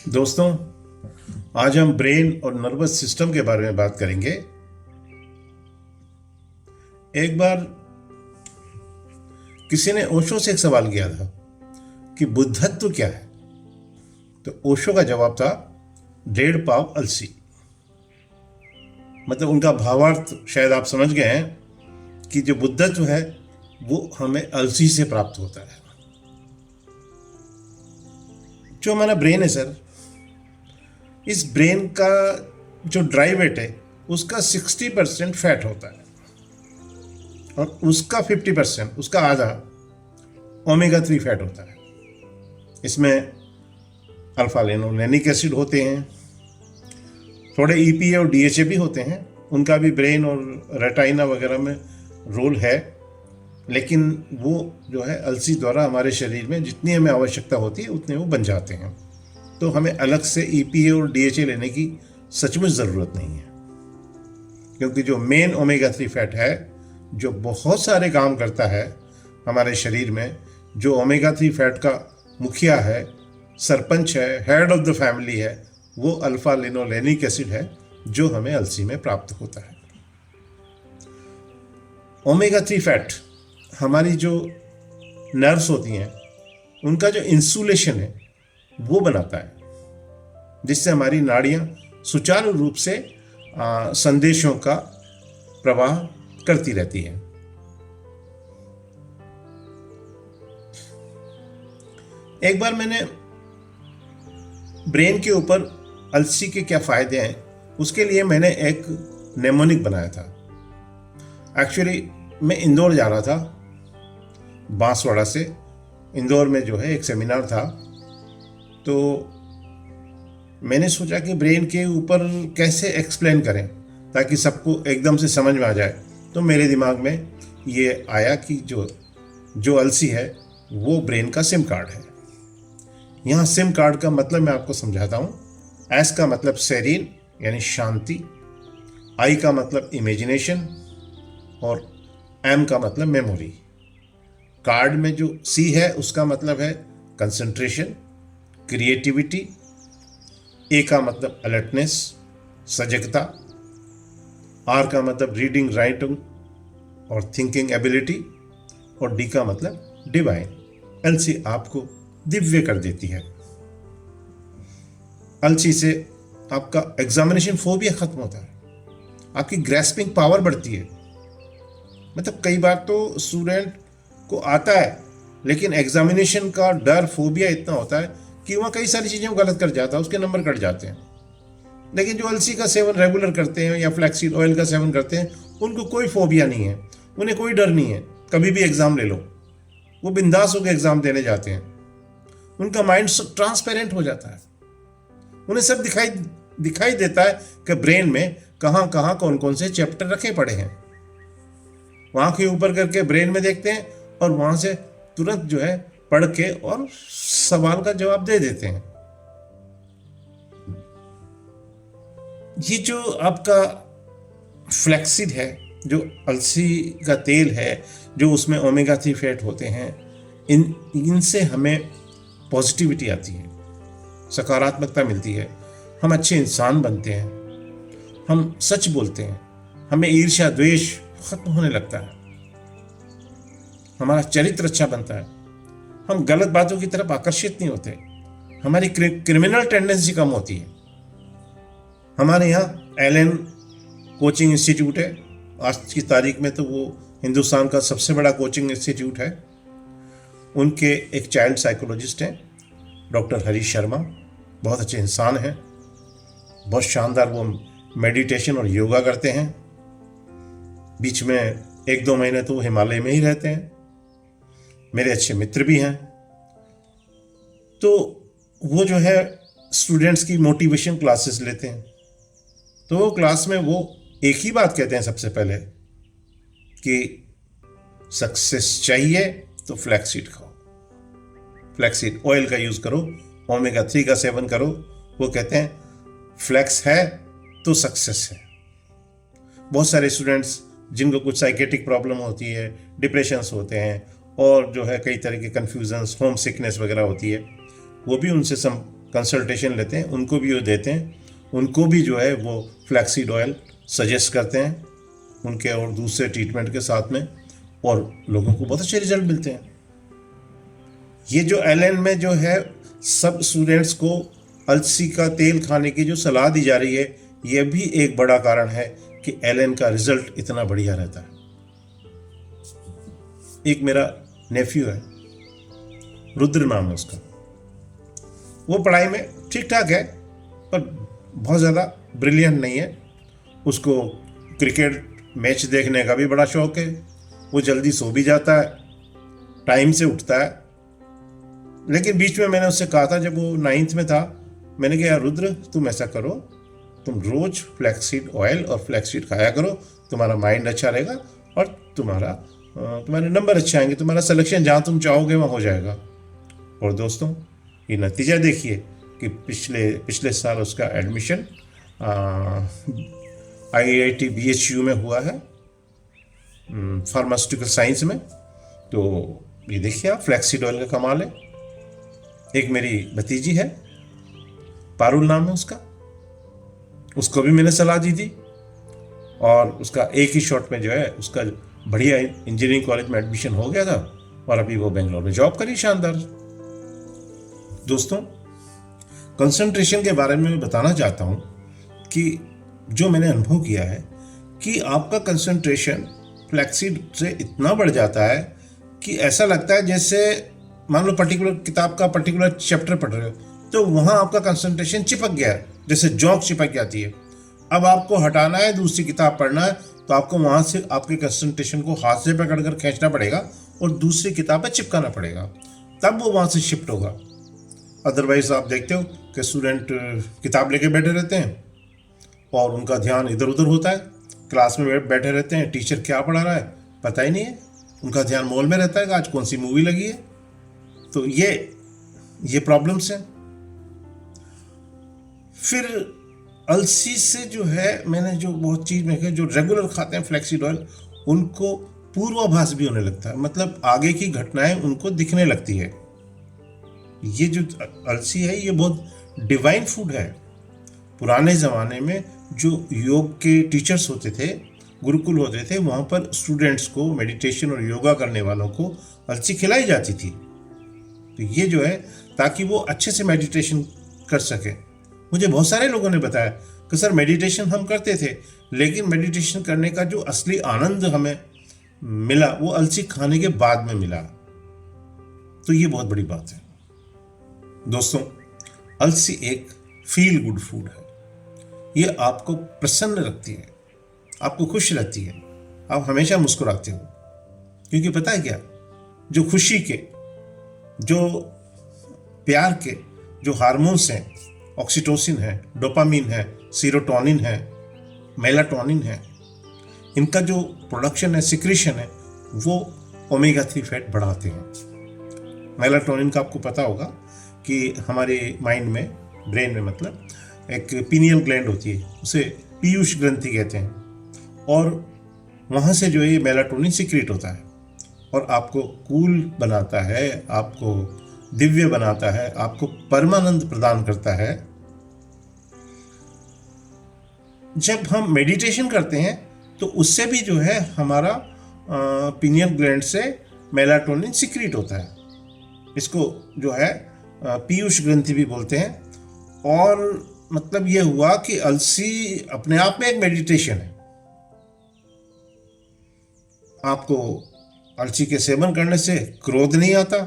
दोस्तों, आज हम ब्रेन और नर्वस सिस्टम के बारे में बात करेंगे। एक बार किसी ने ओशो से एक सवाल किया था कि बुद्धत्व क्या है। तो ओशो का जवाब था 1.5 पाव अलसी। मतलब उनका भावार्थ शायद आप समझ गए हैं कि जो बुद्धत्व है वो हमें अलसी से प्राप्त होता है। जो हमारा ब्रेन है सर, इस ब्रेन का जो ड्राई वेट है उसका 60% फैट होता है और उसका 50%, उसका आधा ओमेगा 3 फैट होता है। इसमें अल्फा लिनोलेनिक एसिड होते हैं, थोड़े ईपीए और डीएचए भी होते हैं, उनका भी ब्रेन और रेटाइना वगैरह में रोल है। लेकिन वो जो है अलसी द्वारा हमारे शरीर में जितनी हमें आवश्यकता होती है उतने वो बन जाते हैं। तो हमें अलग से ईपीए और डीएचए लेने की सचमुच ज़रूरत नहीं है, क्योंकि जो मेन ओमेगा 3 फैट है जो बहुत सारे काम करता है हमारे शरीर में, जो ओमेगा 3 फैट का मुखिया है, सरपंच है, हेड ऑफ द फैमिली है, वो अल्फा लिनोलेनिक एसिड है जो हमें अलसी में प्राप्त होता है। ओमेगा 3 फैट हमारी जो नर्व्स होती हैं उनका जो इंसुलेशन है वो बनाता है, जिससे हमारी नाड़ियां सुचारू रूप से संदेशों का प्रवाह करती रहती है। एक बार मैंने ब्रेन के ऊपर अलसी के क्या फायदे हैं उसके लिए मैंने एक नेमोनिक बनाया था। एक्चुअली मैं इंदौर जा रहा था, बांसवाड़ा से इंदौर में जो है एक सेमिनार था। तो मैंने सोचा कि ब्रेन के ऊपर कैसे एक्सप्लेन करें ताकि सबको एकदम से समझ में आ जाए। तो मेरे दिमाग में ये आया कि जो अलसी है वो ब्रेन का सिम कार्ड है। यहाँ सिम कार्ड का मतलब मैं आपको समझाता हूँ। एस का मतलब सेरीन यानी शांति, आई का मतलब इमेजिनेशन और एम का मतलब मेमोरी। कार्ड में जो सी है उसका मतलब है कंसंट्रेशन, क्रिएटिविटी। ए का मतलब अलर्टनेस, सजगता। आर का मतलब रीडिंग, राइटिंग और थिंकिंग एबिलिटी। और डी का मतलब डिवाइन। अलसी आपको दिव्य कर देती है। अलसी से आपका एग्जामिनेशन फोबिया खत्म होता है, आपकी ग्रैस्पिंग पावर बढ़ती है। मतलब कई बार तो स्टूडेंट को आता है लेकिन एग्जामिनेशन का डर, फोबिया इतना होता है कि वहाँ कई सारी चीज़ें गलत कर जाता है, उसके नंबर कट जाते हैं। लेकिन जो अलसी का सेवन रेगुलर करते हैं या फ्लैक्सीड ऑयल का सेवन करते हैं उनको कोई फोबिया नहीं है, उन्हें कोई डर नहीं है। कभी भी एग्ज़ाम ले लो, वो बिंदास होकर एग्ज़ाम देने जाते हैं। उनका माइंड ट्रांसपेरेंट हो जाता है, उन्हें सब दिखाई देता है कि ब्रेन में कहाँ कहाँ कौन कौन से चैप्टर रखे पड़े हैं। वहाँ के ऊपर करके ब्रेन में देखते हैं और वहाँ से तुरंत जो है पढ़ के और सवाल का जवाब दे देते हैं। ये जो आपका फ्लैक्सीड है, जो अलसी का तेल है, जो उसमें ओमेगा 3 फैट होते हैं, इनसे हमें पॉजिटिविटी आती है, सकारात्मकता मिलती है, हम अच्छे इंसान बनते हैं, हम सच बोलते हैं, हमें ईर्ष्या द्वेष खत्म होने लगता है, हमारा चरित्र अच्छा बनता है, हम गलत बातों की तरफ आकर्षित नहीं होते, हमारी क्रिमिनल टेंडेंसी कम होती है। हमारे यहाँ एलन कोचिंग इंस्टीट्यूट है, आज की तारीख में तो वो हिंदुस्तान का सबसे बड़ा कोचिंग इंस्टीट्यूट है। उनके एक चाइल्ड साइकोलॉजिस्ट हैं डॉक्टर हरीश शर्मा, बहुत अच्छे इंसान हैं, बहुत शानदार। वो मेडिटेशन और योगा करते हैं, बीच में 1-2 महीने तो वो हिमालय में ही रहते हैं। मेरे अच्छे मित्र भी हैं। तो वो जो है स्टूडेंट्स की मोटिवेशन क्लासेस लेते हैं। तो वो क्लास में वो एक ही बात कहते हैं सबसे पहले कि सक्सेस चाहिए तो फ्लैक्सीड खाओ, फ्लैक्सीड ऑयल का यूज़ करो, ओमेगा 3 का सेवन करो। वो कहते हैं फ्लैक्स है तो सक्सेस है। बहुत सारे स्टूडेंट्स जिनको कुछ साइकेट्रिक प्रॉब्लम होती है, डिप्रेशंस होते हैं और जो है कई तरह के कन्फ्यूजन्स, होम सिकनेस वगैरह होती है, वो भी उनसे कंसल्टेशन लेते हैं उनको भी वो देते हैं, उनको भी जो है वो फ्लैक्सीड ऑयल सजेस्ट करते हैं उनके और दूसरे ट्रीटमेंट के साथ में, और लोगों को बहुत अच्छे रिजल्ट मिलते हैं। ये जो एलएन में जो है सब स्टूडेंट्स को अलसी का तेल खाने की जो सलाह दी जा रही है, ये भी एक बड़ा कारण है कि एलएन का रिजल्ट इतना बढ़िया रहता है। एक मेरा नेफ्यू है, रुद्र नाम है उसका, वो पढ़ाई में ठीक ठाक है पर बहुत ज़्यादा ब्रिलियंट नहीं है। उसको क्रिकेट मैच देखने का भी बड़ा शौक है, वो जल्दी सो भी जाता है, टाइम से उठता है। लेकिन बीच में मैंने उससे कहा था, जब वो 9th में था, मैंने कहा यार रुद्र तुम ऐसा करो, तुम रोज फ्लैक्सीड ऑयल और फ्लैक्सीड खाया करो, तुम्हारा माइंड अच्छा रहेगा और तुम्हारे नंबर अच्छे आएंगे, तुम्हारा सिलेक्शन जहाँ तुम चाहोगे वहाँ हो जाएगा। और दोस्तों ये नतीजा देखिए कि पिछले साल उसका एडमिशन IIT BHU में हुआ है, फार्मास्यूटिकल साइंस में। तो ये देखिए आप, फ्लैक्सीड ऑयल का कमाल है। एक मेरी भतीजी है, पारुल नाम है उसका, उसको भी मैंने सलाह दी थी और उसका एक ही शॉट में जो है उसका बढ़िया इंजीनियरिंग कॉलेज में एडमिशन हो गया था और अभी वो बेंगलोर में जॉब करी शानदार। दोस्तों कंसंट्रेशन के बारे में मैं बताना चाहता हूँ कि जो मैंने अनुभव किया है कि आपका कंसंट्रेशन फ्लैक्सीड से इतना बढ़ जाता है कि ऐसा लगता है जैसे मान लो पर्टिकुलर किताब का पर्टिकुलर चैप्टर पढ़ रहे हो तो वहाँ आपका कंसंट्रेशन चिपक गया है, जैसे जॉक चिपक जाती है। अब आपको हटाना है, दूसरी किताब पढ़ना है, तो आपको वहाँ से आपके कंसंट्रेशन को हाथ से पकड़ कर खींचना पड़ेगा और दूसरी किताब पे चिपकाना पड़ेगा, तब वो वहाँ से शिफ्ट होगा। अदरवाइज आप देखते हो कि स्टूडेंट किताब लेके बैठे रहते हैं और उनका ध्यान इधर उधर होता है, क्लास में बैठे रहते हैं, टीचर क्या पढ़ा रहा है पता ही नहीं है, उनका ध्यान मॉल में रहता है कि आज कौन सी मूवी लगी है। तो ये प्रॉब्लम्स हैं। फिर अलसी से जो है मैंने जो बहुत चीज़ में जो रेगुलर खाते हैं फ्लैक्सीड ऑयल, उनको पूर्वाभास भी होने लगता है, मतलब आगे की घटनाएं उनको दिखने लगती है। ये जो अलसी है ये बहुत डिवाइन फूड है। पुराने ज़माने में जो योग के टीचर्स होते थे, गुरुकुल होते थे, वहाँ पर स्टूडेंट्स को, मेडिटेशन और योगा करने वालों को अलसी खिलाई जाती थी। तो ये जो है ताकि वो अच्छे से मेडिटेशन कर सके। मुझे बहुत सारे लोगों ने बताया कि सर मेडिटेशन हम करते थे, लेकिन मेडिटेशन करने का जो असली आनंद हमें मिला वो अलसी खाने के बाद में मिला। तो ये बहुत बड़ी बात है। दोस्तों अलसी एक फील गुड फूड है। ये आपको प्रसन्न रखती है, आपको खुश रखती है, आप हमेशा मुस्कुराते हो। क्योंकि पता है क्या, जो खुशी के, जो प्यार के जो हार्मोन्स हैं, ऑक्सीटोसिन है, डोपामिन है, सीरोटोनिन है, मेलाटोनिन है, इनका जो प्रोडक्शन है, सिक्रीशन है, वो ओमेगा 3 फैट बढ़ाते हैं। मेलाटोनिन का आपको पता होगा कि हमारे माइंड में, ब्रेन में मतलब एक पीनियल ग्लैंड होती है, उसे पीयूष ग्रंथि कहते हैं, और वहाँ से जो है ये मेलाटोनिन सिक्रीट होता है और आपको कूल बनाता है, आपको दिव्य बनाता है, आपको परमानंद प्रदान करता है। जब हम मेडिटेशन करते हैं तो उससे भी जो है हमारा पीनियल ग्लैंड से मेलाटोनिन सिक्रीट होता है। इसको जो है पीयूष ग्रंथि भी बोलते हैं। और मतलब ये हुआ कि अलसी अपने आप में एक मेडिटेशन है। आपको अलसी के सेवन करने से क्रोध नहीं आता।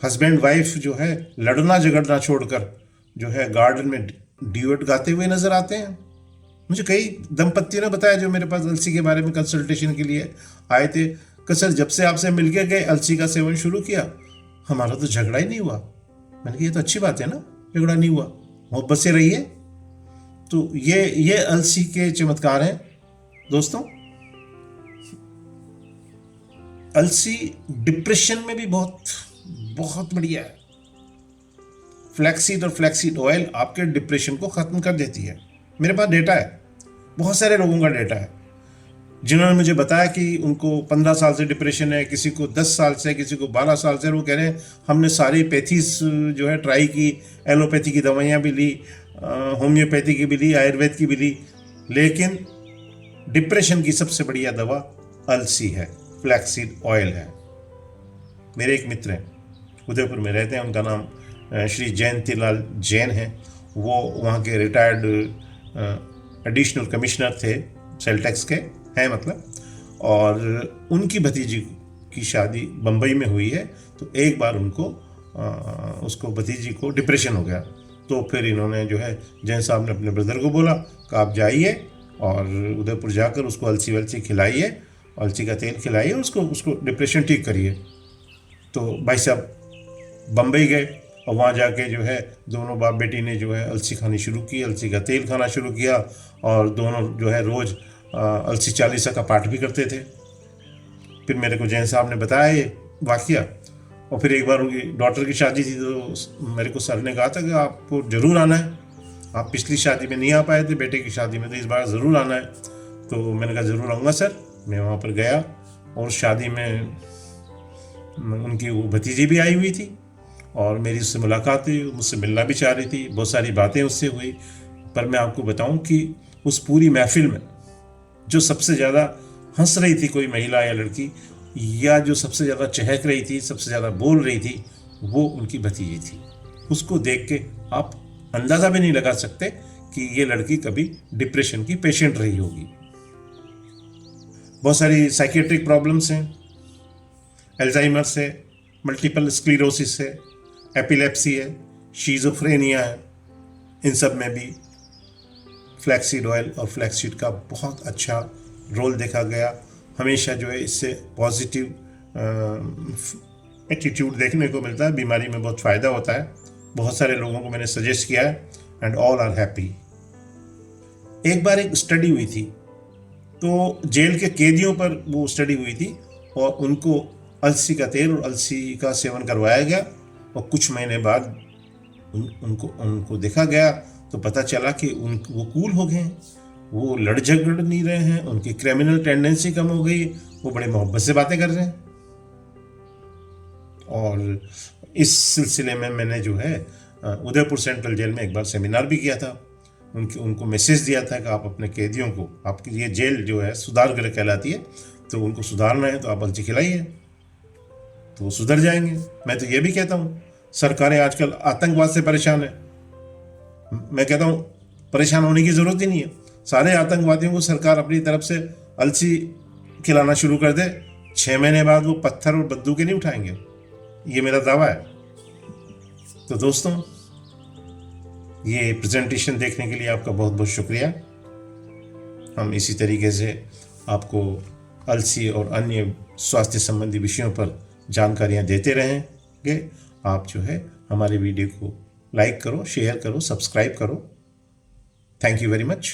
हस्बैंड वाइफ जो है लड़ना झगड़ना छोड़कर जो है गार्डन में ड्यूएट गाते हुए नजर आते हैं। मुझे कई दंपतियों ने बताया जो मेरे पास अलसी के बारे में कंसल्टेशन के लिए आए थे कि सर जब से आपसे मिलके गए अलसी का सेवन शुरू किया, हमारा तो झगड़ा ही नहीं हुआ। मैंने कहा ये तो अच्छी बात है ना, झगड़ा नहीं हुआ, मोहब्बत से रहिए। तो ये अलसी के चमत्कार हैं दोस्तों। अलसी डिप्रेशन में भी बहुत बढ़िया है। फ्लैक्सीड और फ्लैक्सीड ऑयल आपके डिप्रेशन को खत्म कर देती है। मेरे पास डेटा है, बहुत सारे लोगों का डेटा है। जिन्होंने मुझे बताया कि उनको 15 साल से डिप्रेशन है, किसी को 10 साल से, किसी को 12 साल से, वो कह रहे हैं हमने सारी पैथीज जो है ट्राई की, एलोपैथी की दवाइयाँ भी ली, होम्योपैथी की भी ली, आयुर्वेद की भी ली, लेकिन डिप्रेशन की सबसे बढ़िया दवा अलसी है, फ्लैक्सीड ऑयल है। मेरे एक मित्र हैं, उदयपुर में रहते हैं, उनका नाम श्री जयंतीलाल जैन है। वो वहाँ के रिटायर्ड एडिशनल कमिश्नर थे, सेल टैक्स के हैं मतलब, और उनकी भतीजी की शादी बम्बई में हुई है। तो एक बार उनको उसको भतीजी को डिप्रेशन हो गया, तो फिर इन्होंने जो है जैन साहब ने अपने ब्रदर को बोला कि आप जाइए और उदयपुर जाकर उसको अलसी वलसी खिलाइए, अलसी का तेल खिलाइए, उसको डिप्रेशन ठीक करिए। तो भाई साहब बम्बई गए और वहाँ जाके जो है दोनों बाप बेटी ने जो है अलसी खानी शुरू की, अलसी का तेल खाना शुरू किया, और दोनों जो है रोज़ अलसी चालीसा का पाठ भी करते थे। फिर मेरे को जैन साहब ने बताया ये वाक़या। और फिर एक बार उनकी डॉटर की शादी थी, तो मेरे को सर ने कहा था कि आपको ज़रूर आना है, आप पिछली शादी में नहीं आ पाए थे बेटे की शादी में, तो इस बार ज़रूर आना है। तो मैंने कहा ज़रूर आऊँगा सर। मैं वहाँ पर गया और शादी में उनकी वो भतीजी भी आई हुई थी और मेरी उससे मुलाकात हुई, मुझसे मिलना भी चाह रही थी, बहुत सारी बातें उससे हुई। पर मैं आपको बताऊं कि उस पूरी महफिल में जो सबसे ज़्यादा हंस रही थी कोई महिला या लड़की, या जो सबसे ज़्यादा चहक रही थी, सबसे ज़्यादा बोल रही थी, वो उनकी भतीजी थी। उसको देख के आप अंदाज़ा भी नहीं लगा सकते कि ये लड़की कभी डिप्रेशन की पेशेंट रही होगी। बहुत सारी साइकेट्रिक प्रॉब्लम्स हैं, अल्जाइमर्स है, मल्टीपल स्क्लेरोसिस है, एपिलेप्सी है, शीज़ोफ्रेनिया है। इन सब में भी फ्लैक्सीड ऑयल और फ्लैक्सीड का बहुत अच्छा रोल देखा गया। हमेशा जो है इससे पॉजिटिव एटीट्यूड देखने को मिलता है, बीमारी में बहुत फ़ायदा होता है। बहुत सारे लोगों को मैंने सजेस्ट किया है एंड ऑल आर हैप्पी। एक बार एक स्टडी हुई थी, तो जेल के कैदियों पर वो स्टडी हुई थी और उनको अलसी का तेल और अलसी का सेवन करवाया गया, और कुछ महीने बाद उनको देखा गया तो पता चला कि वो कूल हो गए, वो लड़ झगड़ नहीं रहे हैं, उनकी क्रिमिनल टेंडेंसी कम हो गई, वो बड़े मोहब्बत से बातें कर रहे हैं। और इस सिलसिले में मैंने जो है उदयपुर सेंट्रल जेल में एक बार सेमिनार भी किया था। उनको मैसेज दिया था कि आप अपने कैदियों को, आपकी ये जेल जो है सुधार गृह कहलाती है, तो उनको सुधारना है तो आप अलसी खिलाइए तो वो सुधर जाएंगे। मैं तो ये भी कहता हूँ, सरकारें आजकल आतंकवाद से परेशान है। मैं कहता हूँ परेशान होने की ज़रूरत ही नहीं है। सारे आतंकवादियों को सरकार अपनी तरफ से अलसी खिलाना शुरू कर दे, 6 महीने बाद वो पत्थर और बंदूकें नहीं उठाएंगे, ये मेरा दावा है। तो दोस्तों, ये प्रेजेंटेशन देखने के लिए आपका बहुत बहुत शुक्रिया। हम इसी तरीके से आपको अलसी और अन्य स्वास्थ्य संबंधी विषयों पर जानकारियाँ देते रहेंगे। आप जो है हमारे वीडियो को लाइक करो, शेयर करो, सब्सक्राइब करो। Thank you very much.